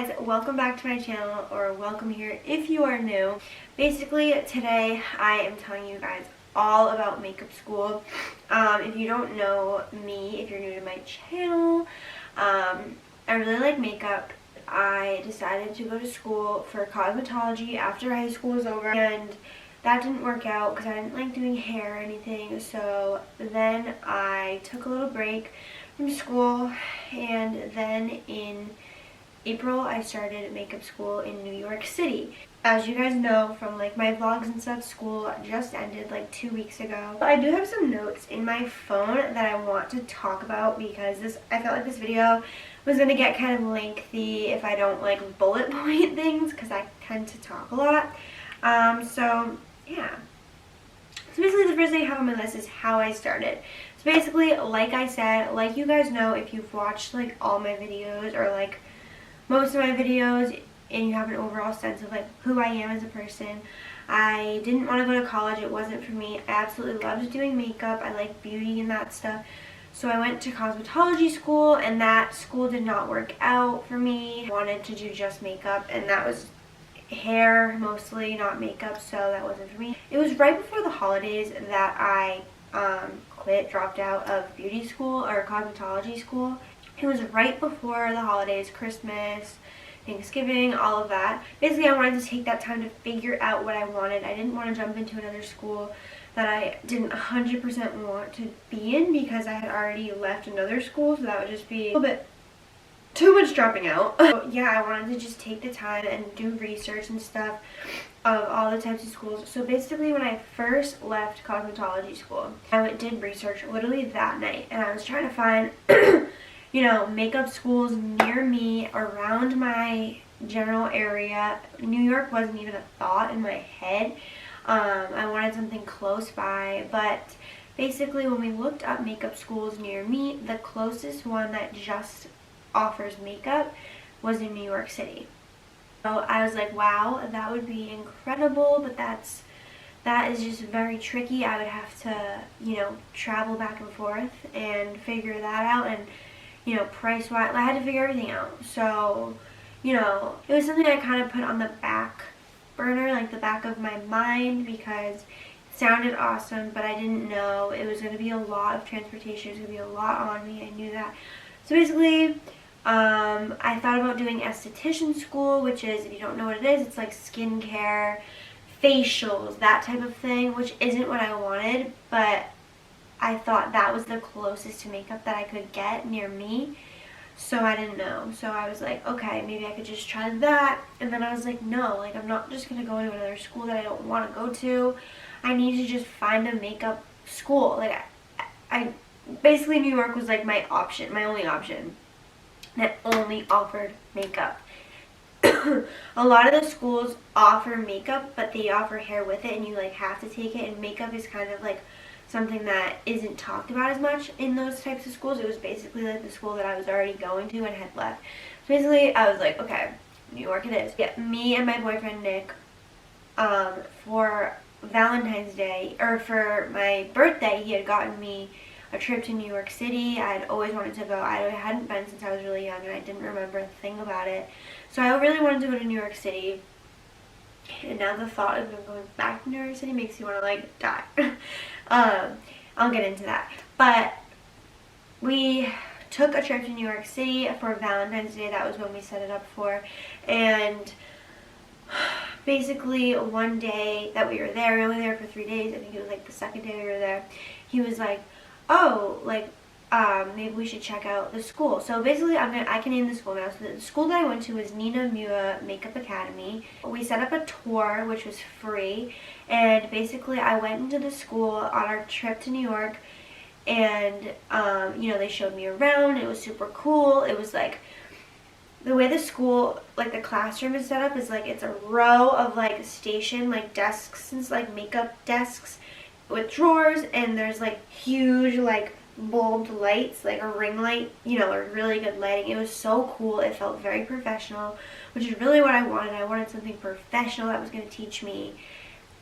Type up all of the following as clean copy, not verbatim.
guys, welcome back to my channel, or welcome here if you are new. Basically today I am telling you guys all about makeup school. If you don't know me, if you're new to my channel, I really like makeup. I decided to go to school for cosmetology after high school was over, and that didn't work out because I didn't like doing hair or anything. So then I took a little break from school, and then in April I started makeup school in New York City. As you guys know from like my vlogs and stuff, school just ended like 2 weeks ago. I do have some notes in my phone that I want to talk about because I felt like this video was going to get kind of lengthy if I don't like bullet point things, because I tend to talk a lot. So yeah. So basically the first thing I have on my list is how I started. So basically, like I said, like you guys know if you've watched like all my videos or like most of my videos and you have an overall sense of like who I am as a person, I didn't want to go to college. It wasn't for me. I absolutely loved doing makeup. I like beauty and that stuff. So I went to cosmetology school, and that school did not work out for me. I wanted to do just makeup, and that was hair mostly, not makeup, so that wasn't for me. It was right before the holidays that I dropped out of beauty school or cosmetology school. It was right before the holidays, Christmas, Thanksgiving, all of that. Basically, I wanted to take that time to figure out what I wanted. I didn't want to jump into another school that I didn't 100% want to be in because I had already left another school, so that would just be a little bit too much dropping out. So yeah, I wanted to just take the time and do research and stuff of all the types of schools. So basically, when I first left cosmetology school, I did research literally that night, and I was trying to find you know, makeup schools near me, around my general area. New York wasn't even a thought in my head. I wanted something close by, but basically when we looked up makeup schools near me, the closest one that just offers makeup was in New York City. So I was like, wow, that would be incredible, but that is just very tricky. I would have to, you know, travel back and forth and figure that out, and you know, price-wise, I had to figure everything out. So, you know, it was something I kind of put on the back burner, like the back of my mind, because it sounded awesome, but I didn't know it was going to be a lot of transportation. It was going to be a lot on me. I knew that. So basically, I thought about doing esthetician school, which is, if you don't know what it is, it's like skincare, facials, that type of thing, which isn't what I wanted, but I thought that was the closest to makeup that I could get near me, so I didn't know. So I was like, okay, maybe I could just try that. And then I was like, no, like I'm not just gonna go to another school that I don't want to go to. I need to just find a makeup school. Like I basically, New York was like my option, my only option that only offered makeup. A lot of the schools offer makeup, but they offer hair with it, and you like have to take it, and makeup is kind of like something that isn't talked about as much in those types of schools. It was basically like the school that I was already going to and had left. So basically, I was like, okay, New York it is. Yeah, me and my boyfriend Nick, for Valentine's Day, or for my birthday, he had gotten me a trip to New York City. I had always wanted to go. I hadn't been since I was really young, and I didn't remember a thing about it. So I really wanted to go to New York City. And now the thought of going back to New York City makes you want to like die. I'll get into that. But we took a trip to New York City for Valentine's Day. That was when we set it up for. And basically one day that we were there, we were only there for 3 days. I think it was like the second day we were there. He was like, oh, like, maybe we should check out the school. So basically, I can name the school now. So the school that I went to was MUA Makeup Academy. We set up a tour, which was free, and basically I went into the school on our trip to New York, and you know, they showed me around. It was super cool. It was like, the way the school, like the classroom is set up is like, it's a row of like station, like desks, and like makeup desks with drawers, and there's like huge like bulbed lights, like a ring light, you know, a really good lighting. It was so cool. It felt very professional, which is really what I wanted. I wanted something professional that was going to teach me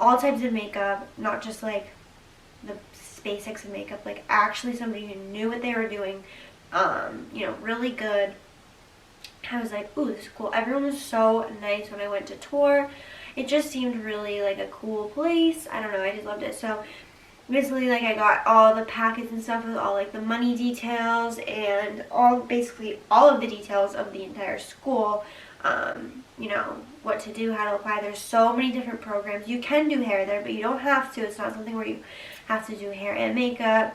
all types of makeup, not just like the basics of makeup, like actually somebody who knew what they were doing, you know, really good, I was like, ooh, this is cool. Everyone was so nice when I went to tour. It just seemed really like a cool place. I don't know, I just loved it. So basically, like, I got all the packets and stuff with all like the money details and basically all of the details of the entire school. You know, what to do, how to apply. There's so many different programs. You can do hair there, but you don't have to. It's not something where you have to do hair and makeup.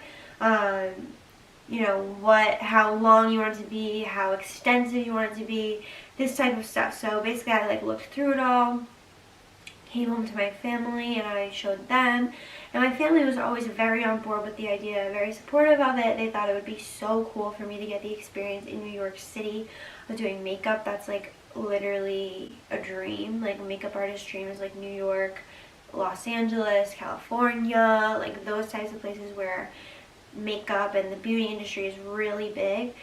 You know, how long you want it to be, how extensive you want it to be, this type of stuff. So basically I like looked through it all, came home to my family and I showed them, and my family was always very on board with the idea, very supportive of it. They thought it would be so cool for me to get the experience in New York City of doing makeup. That's like literally a dream. Like, a makeup artist dream is like New York, Los Angeles, California, like those types of places where makeup and the beauty industry is really big.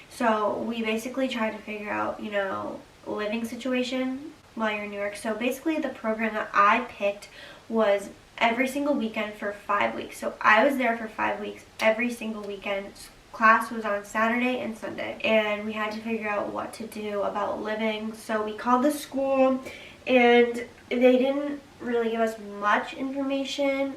So we basically tried to figure out, you know, living situation while you're in New York. So basically the program that I picked was every single weekend for 5 weeks. So I was there for 5 weeks every single weekend. Class was on Saturday and Sunday, and we had to figure out what to do about living. So we called the school and they didn't really give us much information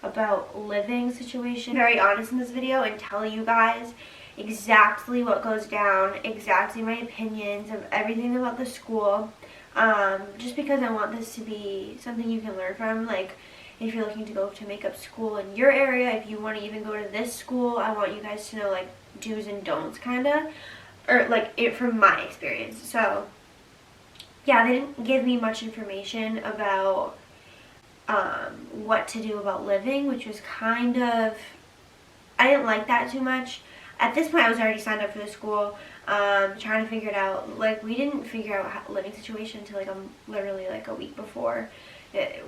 about living situation. Very honest in this video and tell you guys exactly what goes down, exactly my opinions of everything about the school, just because I want this to be something you can learn from. Like, if you're looking to go to makeup school in your area, if you want to even go to this school, I want you guys to know like do's and don'ts, kind of, or like it from my experience. So yeah, they didn't give me much information about what to do about living, which was kind of, I didn't like that too much. At this point I was already signed up for the school, trying to figure it out. Like, we didn't figure out living situation until like literally like a week before.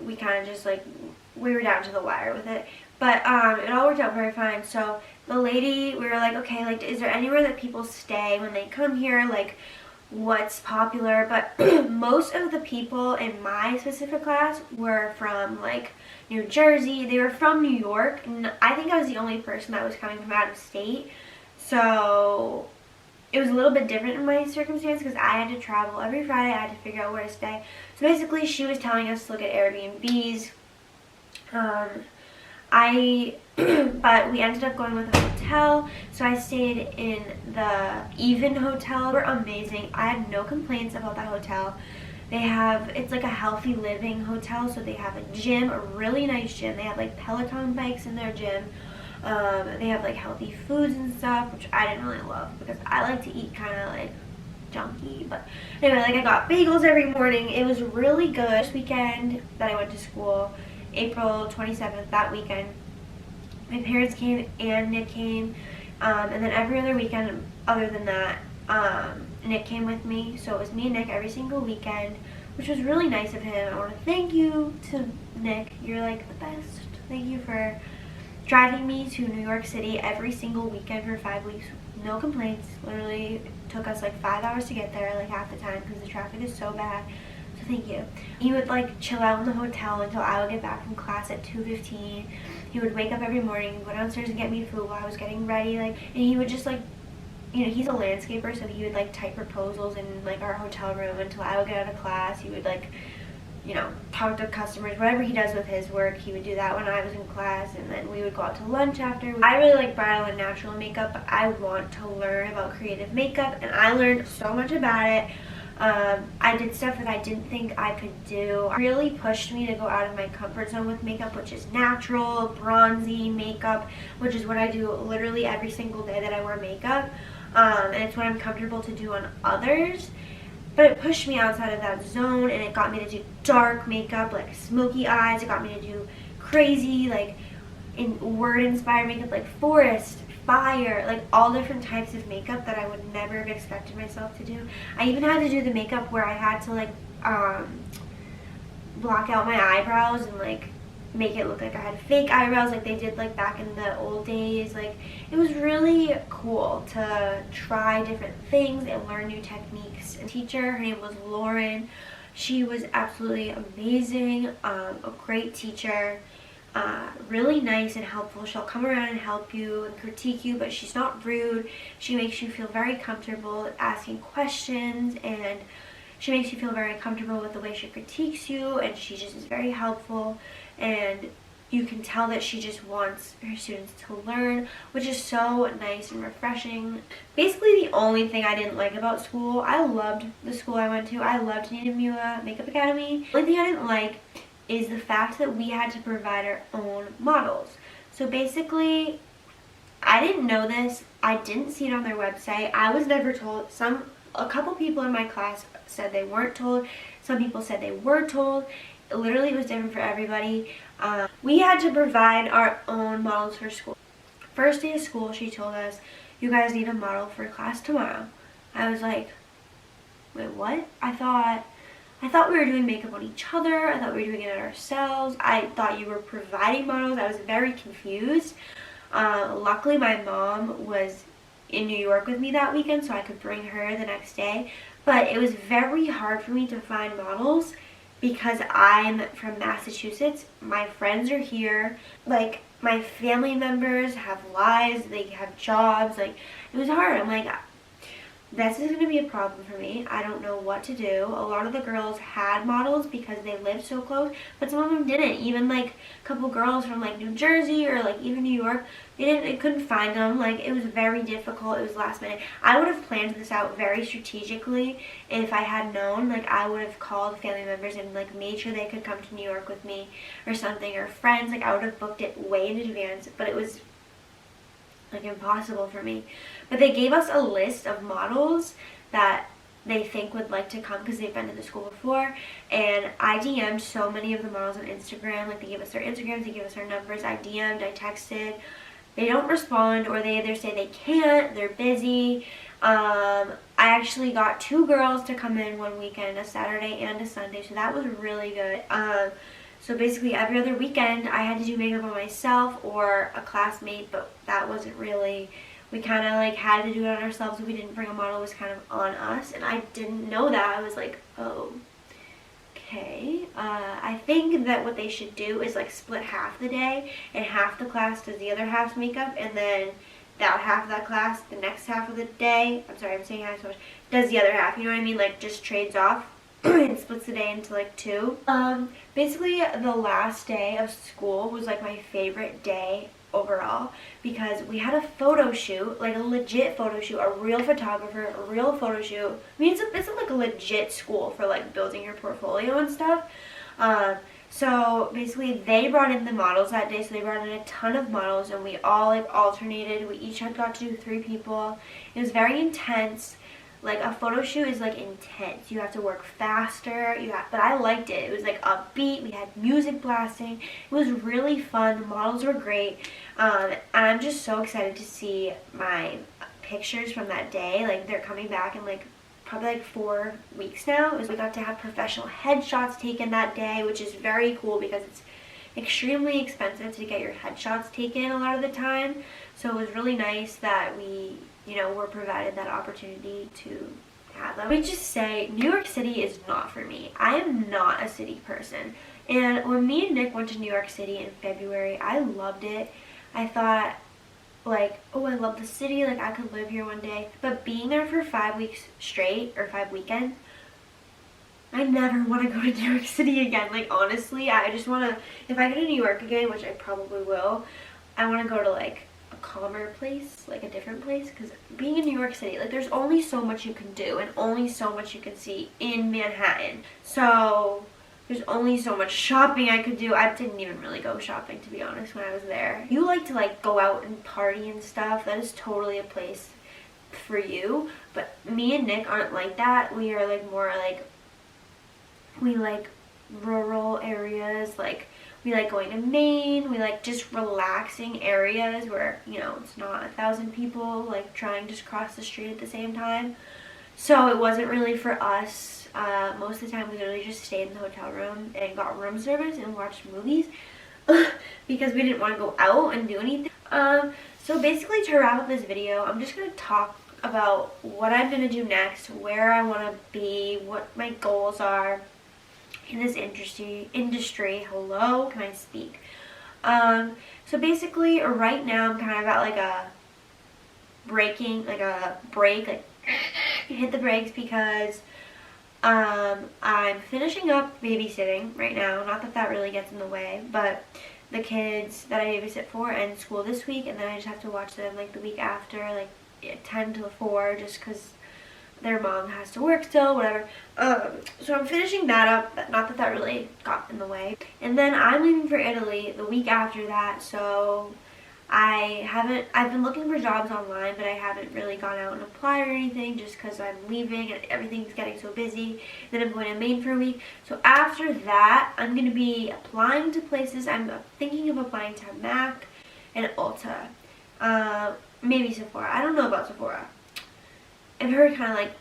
We kind of just like, we were down to the wire with it, but it all worked out very fine. So the lady, we were like, okay, like, is there anywhere that people stay when they come here, like what's popular? But most of the people in my specific class were from like New Jersey. They were from New York, and I think I was the only person that was coming from out of state. So it was a little bit different in my circumstance because I had to travel every Friday. I had to figure out where to stay. So basically she was telling us to look at Airbnbs. But we ended up going with a hotel, so I stayed in the Even Hotel. They were amazing. I had no complaints about that hotel. It's like a healthy living hotel, so they have a gym, a really nice gym. They have like Peloton bikes in their gym. They have like healthy foods and stuff, which I didn't really love because I like to eat kind of like junky. But anyway, like, I got bagels every morning. It was really good. This weekend that I went to school, April 27th, that weekend, my parents came and Nick came, and then every other weekend other than that, Nick came with me. So it was me and Nick every single weekend, which was really nice of him. I want to thank you to Nick. You're like the best. Thank you for driving me to New York City every single weekend for 5 weeks. No complaints. Literally took us like 5 hours to get there, like half the time, because the traffic is so bad. So thank you. He would like chill out in the hotel until I would get back from class at 2:15. He would wake up every morning, go downstairs and get me food while I was getting ready, like, and he would just like, you know, he's a landscaper, so he would like type proposals in like our hotel room until I would get out of class. He would like, you know, talk to customers, whatever he does with his work, he would do that when I was in class, and then we would go out to lunch after. I really like bridal and natural makeup, but I want to learn about creative makeup, and I learned so much about it. I did stuff that I didn't think I could do. It really pushed me to go out of my comfort zone with makeup, which is natural, bronzy makeup, which is what I do literally every single day that I wear makeup, and it's what I'm comfortable to do on others. But it pushed me outside of that zone, and it got me to do dark makeup, like smoky eyes. It got me to do crazy, like, word-inspired makeup, like forest, fire, like all different types of makeup that I would never have expected myself to do. I even had to do the makeup where I had to, like, block out my eyebrows and, like, make it look like I had fake eyebrows like they did like back in the old days. Like, it was really cool to try different things and learn new techniques. A teacher, her name was Lauren. She was absolutely amazing, a great teacher. really nice and helpful. She'll come around and help you and critique you, but she's not rude. She makes you feel very comfortable asking questions, and she makes you feel very comfortable with the way she critiques you, and she just is very helpful, and you can tell that she just wants her students to learn, which is so nice and refreshing. Basically, the only thing I didn't like about school, I loved the school I went to. I loved MUA Makeup Academy. The only thing I didn't like is the fact that we had to provide our own models. So basically, I didn't know this. I didn't see it on their website. I was never told. A couple people in my class said they weren't told. Some people said they were told. Literally, it was different for everybody. We had to provide our own models for school. First day of school, she told us, "You guys need a model for class tomorrow." I was like, wait, what? I thought we were doing makeup on each other. I thought we were doing it on ourselves. I thought you were providing models. I was very confused. Luckily, my mom was in New York with me that weekend, so I could bring her the next day. But it was very hard for me to find models because I'm from Massachusetts. My friends are here. Like, my family members have lives. They have jobs. Like, it was hard. I'm like, this is going to be a problem for me. I don't know what to do. A lot of the girls had models because they lived so close, but some of them didn't. Even like a couple girls from like New Jersey or like even New York, they couldn't find them. Like, it was very difficult. It was last minute. I would have planned this out very strategically if I had known. Like, I would have called family members and like made sure they could come to New York with me or something, or friends. Like, I would have booked it way in advance, but it was like impossible for me. But they gave us a list of models that they think would like to come because they've been to the school before, and I DM'd so many of the models on Instagram. Like, they gave us their Instagrams, they gave us their numbers. I DM'd, I texted. They don't respond, or they either say they can't, they're busy. I actually got 2 girls to come in one weekend, a Saturday and a Sunday, so that was really good. So basically every other weekend I had to do makeup on myself or a classmate, but that wasn't really, we kind of like had to do it on ourselves. If we didn't bring a model, it was kind of on us, and I didn't know that. I was like, oh, okay. I think that what they should do is like split half the day, and half the class does the other half's makeup, and then that half of that class, the next half of the day, I'm sorry, I'm saying half so much, does the other half, you know what I mean? Like, just trades off. And splits the day into like 2. Basically the last day of school was like my favorite day overall because we had a photo shoot, like a legit photo shoot, a real photographer, a real photo shoot. I mean, it's like a legit school for like building your portfolio and stuff. So basically they brought in the models that day, so they brought in a ton of models, and we all like alternated. We each had got to do 3 people. It was very intense. Like, a photo shoot is like intense. You have to work faster. But I liked it. It was like upbeat. We had music blasting. It was really fun. The models were great. And I'm just so excited to see my pictures from that day. Like, they're coming back in like probably like 4 weeks now. We got to have professional headshots taken that day, which is very cool because it's extremely expensive to get your headshots taken a lot of the time. So it was really nice that we, you know, we're provided that opportunity to have them. Let me just say, New York City is not for me. I am not a city person. And when me and Nick went to New York City in February, I loved it. I thought, like, oh, I love the city. Like, I could live here one day. But being there for 5 weeks straight, or 5 weekends, I never want to go to New York City again. Like, honestly, I just want to, if I go to New York again, which I probably will, I want to go to, like, a calmer place, like a different place, because being in New York City, like, there's only so much you can do and only so much you can see in Manhattan. So there's only so much shopping I could do. I didn't even really go shopping, to be honest, when I was there. You like to like go out and party and stuff, that is totally a place for you. But me and Nick aren't like that. We are like more like, we like rural areas, like we like going to Maine. We like just relaxing areas where, you know, it's not 1,000 people like trying to cross the street at the same time. So it wasn't really for us. Most of the time we literally just stayed in the hotel room and got room service and watched movies because we didn't want to go out and do anything. So basically, to wrap up this video, I'm just going to talk about what I'm going to do next, where I want to be, what my goals are in this industry. Hello, can I speak? So basically right now I'm kind of at like a break, like hit the brakes because I'm finishing up babysitting right now. Not that that really gets in the way, but the kids that I babysit for end school this week, and then I just have to watch them like the week after, like 10 to 4, just because their mom has to work still, whatever. So I'm finishing that up. Not that that really got in the way. And then I'm leaving for Italy the week after that, so I've been looking for jobs online, but I haven't really gone out and applied or anything just because I'm leaving and everything's getting so busy. Then I'm going to Maine for a week. So after that, I'm going to be applying to places. I'm thinking of applying to MAC and Ulta. Maybe Sephora. I don't know about Sephora. I've heard kind of like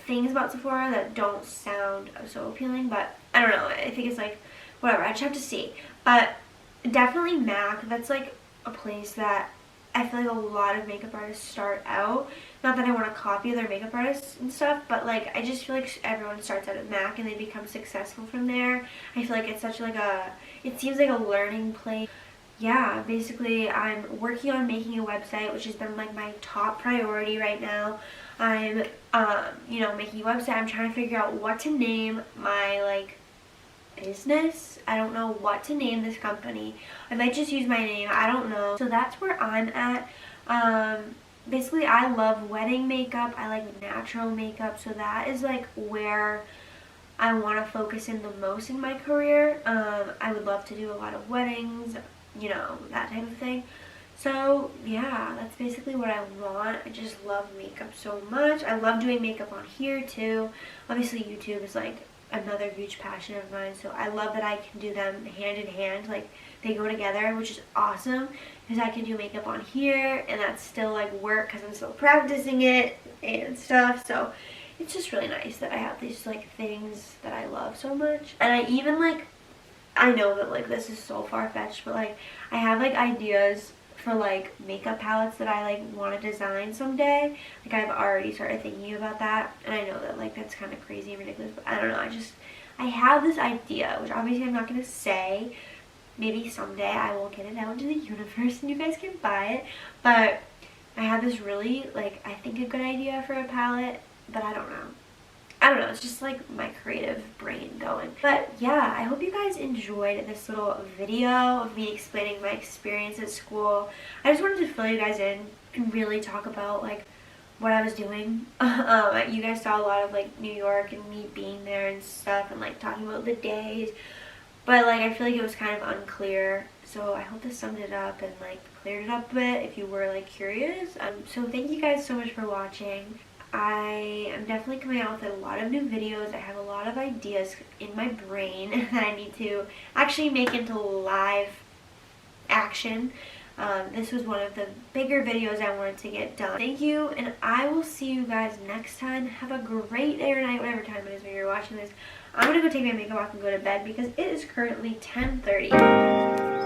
things about Sephora that don't sound so appealing, but I don't know. I think it's like, whatever. I just have to see. But definitely MAC. That's like a place that I feel like a lot of makeup artists start out. Not that I want to copy other makeup artists and stuff, but like I just feel like everyone starts out at MAC and they become successful from there. I feel like it's such like it seems like a learning place. Yeah, basically I'm working on making a website, which has been like my top priority right now. I'm you know, making a website. I'm trying to figure out what to name my like business. I don't know what to name this company. I might just use my name. I don't know. So that's where I'm at. Basically I love wedding makeup. I like natural makeup. So that is like where I want to focus in the most in my career. I would love to do a lot of weddings, you know, that type of thing. So yeah, that's basically what I want. I just love makeup so much. I love doing makeup on here too. Obviously YouTube is like another huge passion of mine, so I love that I can do them hand in hand, like they go together, which is awesome because I can do makeup on here and that's still like work because I'm still practicing it and stuff. So it's just really nice that I have these like things that I love so much. And I even like, I know that like this is so far-fetched, but like I have like ideas for like makeup palettes that I like want to design someday. Like I've already started thinking about that, and I know that like that's kind of crazy and ridiculous, but I don't know, I have this idea, which obviously I'm not going to say. Maybe someday I will get it out into the universe and you guys can buy it, but I have this really like I think a good idea for a palette, but I don't know. It's just like my creative brain going. But yeah, I hope you guys enjoyed this little video of me explaining my experience at school. I just wanted to fill you guys in and really talk about like what I was doing. You guys saw a lot of like New York and me being there and stuff and like talking about the days. But like I feel like it was kind of unclear. So I hope this summed it up and like cleared it up a bit if you were like curious. So thank you guys so much for watching. I am definitely coming out with a lot of new videos. I have a lot of ideas in my brain that I need to actually make into live action. This was one of the bigger videos I wanted to get done. Thank you, and I will see you guys next time. Have a great day or night, whatever time it is when you're watching this. I'm going to go take my makeup off and go to bed because it is currently 10:30.